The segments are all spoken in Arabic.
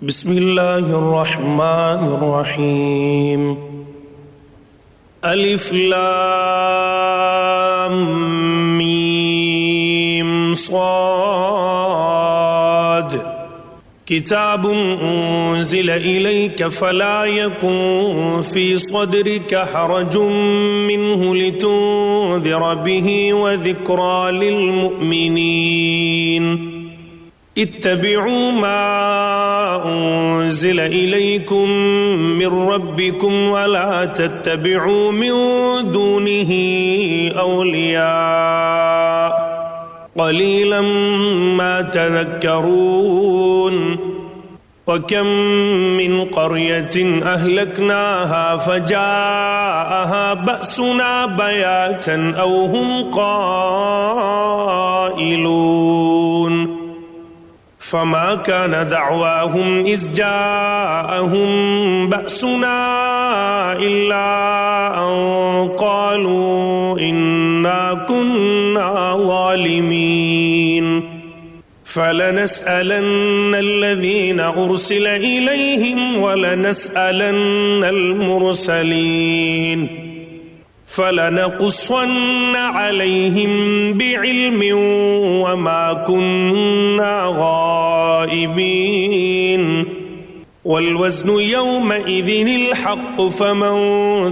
بسم الله الرحمن الرحيم. ألف لام ميم صاد. كتاب أنزل إليك فلا يكن في صدرك حرج منه لتنذر به وذكرى للمؤمنين. اتبعوا ما أنزل إليكم من ربكم ولا تتبعوا من دونه أولياء قليلا ما تذكرون. وكم من قرية أهلكناها فجاءها بأسنا بياتا أو هم قائلون. فما كان دعواهم إذ جاءهم بأسنا إلا أن قالوا إنا كنا ظالمين. فلنسألن الذين أرسل إليهم ولنسألن المرسلين فلنقصن عليهم بعلم وما كنا غائبين. والوزن يومئذ الحق فمن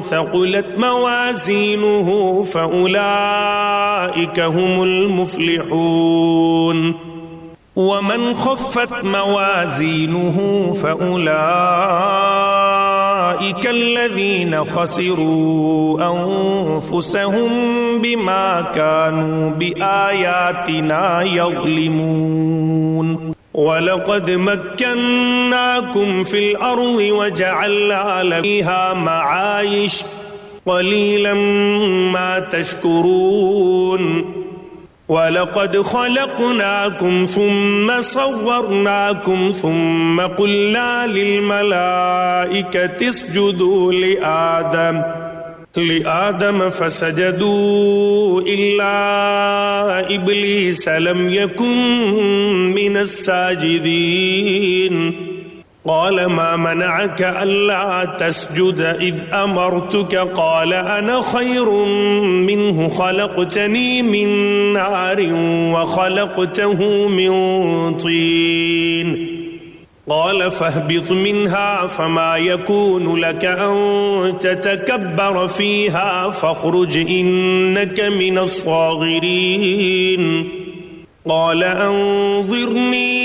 ثقلت موازينه فأولئك هم المفلحون. ومن خفت موازينه فأولئك الذين خسروا أنفسهم بما كانوا بآياتنا يظلمون. ولقد مكناكم في الأرض وجعلنا لكم فيها معايش قليلا ما تشكرون. ولقد خلقناكم ثم صورناكم ثم قلنا للملائكة اسجدوا لآدم فسجدوا إلا إبليس لم يكن من الساجدين. قال ما منعك ألا تسجد إذ أمرتك؟ قال أنا خير منه خلقتني من نار وخلقته من طين. قال فاهبط منها فما يكون لك أن تتكبر فيها فاخرج إنك من الصاغرين. قال أنظرني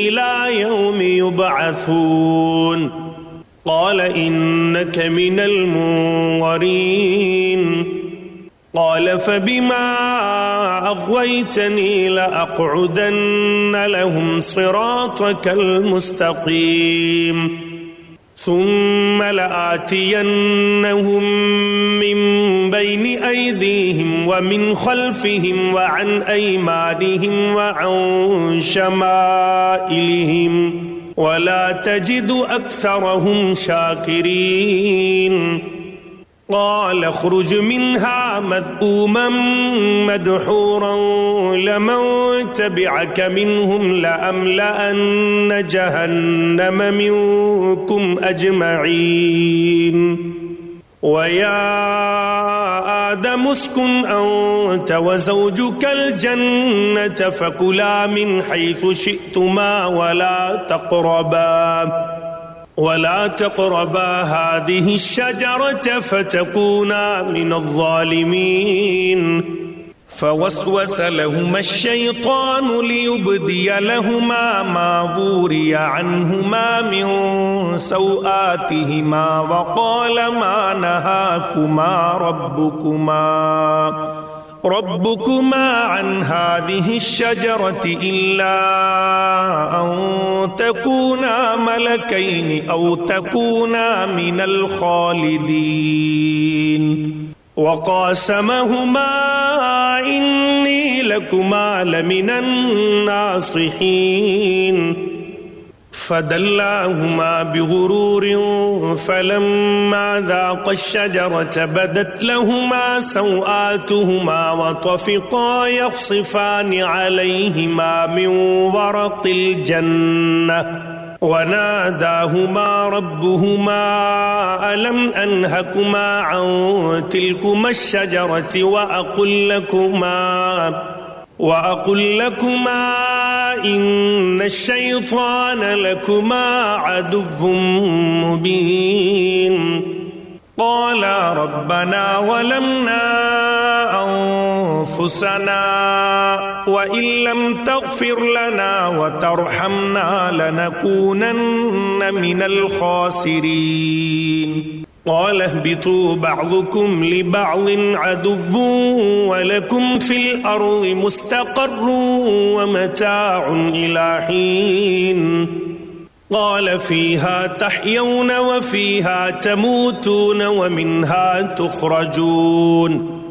إلى يوم يبعثون. قال إنك من المنظرين. قال فبما أغويتني لأقعدن لهم صراطك المستقيم ثم لآتينهم من بين أيديهم ومن خلفهم وعن أيمانهم وعن شمائلهم ولا تجد أكثرهم شاكرين. قال اخرج منها مذءوما مدحورا لمن تبعك منهم لأملأن جهنم منكم أجمعين. ويا آدم اسكن أنت وزوجك الجنة فكلا من حيث شئتما ولا تقربا هذه الشجرة فتكونا من الظالمين. فوسوس لهما الشيطان ليبدي لهما ما وري عنهما من سوآتهما وقال ما نهاكما ربكما عن هذه الشجرة إلا أن تكونا ملكين أو تكونا من الخالدين. وقاسمهما إني لكما لمن الناصحين. فدلاهما بغرور فلما ذاقا الشجرة بدت لهما سوآتهما وطفقا يخصفان عليهما من ورق الجنة وناداهما ربهما ألم أنهكما عن تلكما الشجرة وأقل لكما إن الشيطان لكما عدو مبين قالا ربنا ظلمنا أنفسنا وإن لم تغفر لنا وترحمنا لنكونن من الخاسرين قال اهبطوا بعضكم لبعض عدو ولكم في الأرض مستقر ومتاع إلى حين قال فيها تحيون وفيها تموتون ومنها تخرجون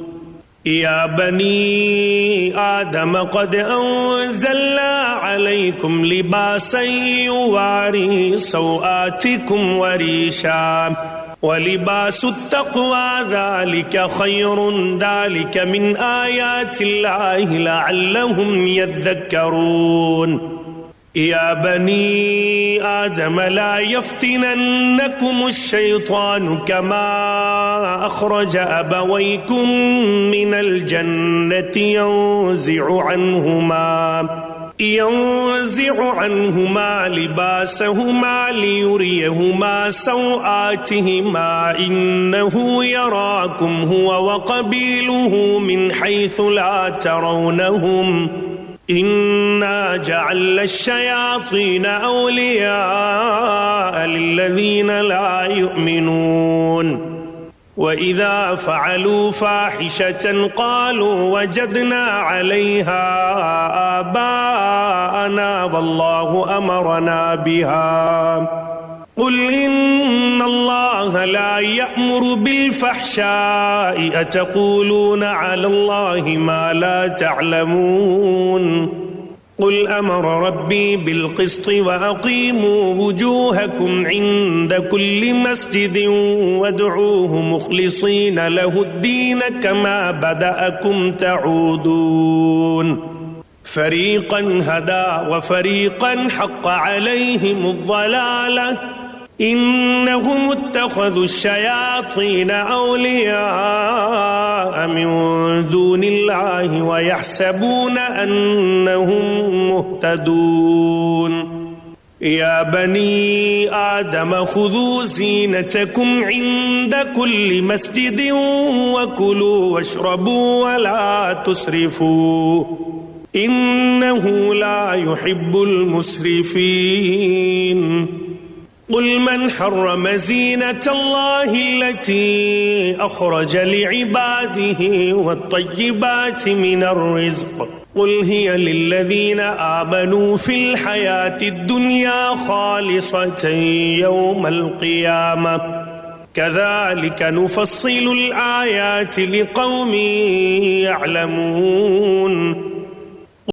يا بني آدم قد أنزلنا عليكم لباسا يواري سوآتكم وريشا ولباس التقوى ذلك خير ذلك من آيات الله لعلهم يذكرون يا بني آدم لا يفتننكم الشيطان كما أخرج أبويكم من الجنة ينزع عنهما لباسهما ليريهما سوآتهما إنه يراكم هو وقبيله من حيث لا ترونهم إنا جعلنا الشياطين أولياء للذين لا يؤمنون وإذا فعلوا فاحشة قالوا وجدنا عليها آباءنا والله أمرنا بها قل إن الله لا يأمر بالفحشاء أتقولون على الله ما لا تعلمون قل أمر ربي بالقسط وأقيموا وجوهكم عند كل مسجد وادعوه مخلصين له الدين كما بدأكم تعودون فريقا هدى وفريقا حق عليهم الضلالة إنهم اتخذوا الشياطين أولياء من دون الله ويحسبون أنهم مهتدون يا بني آدم خذوا زينتكم عند كل مسجد وكلوا واشربوا ولا تسرفوا إنه لا يحب المسرفين قل من حرم زينة الله التي أخرج لعباده والطيبات من الرزق قل هي للذين آمنوا في الحياة الدنيا خالصة يوم القيامة كذلك نفصل الآيات لقوم يعلمون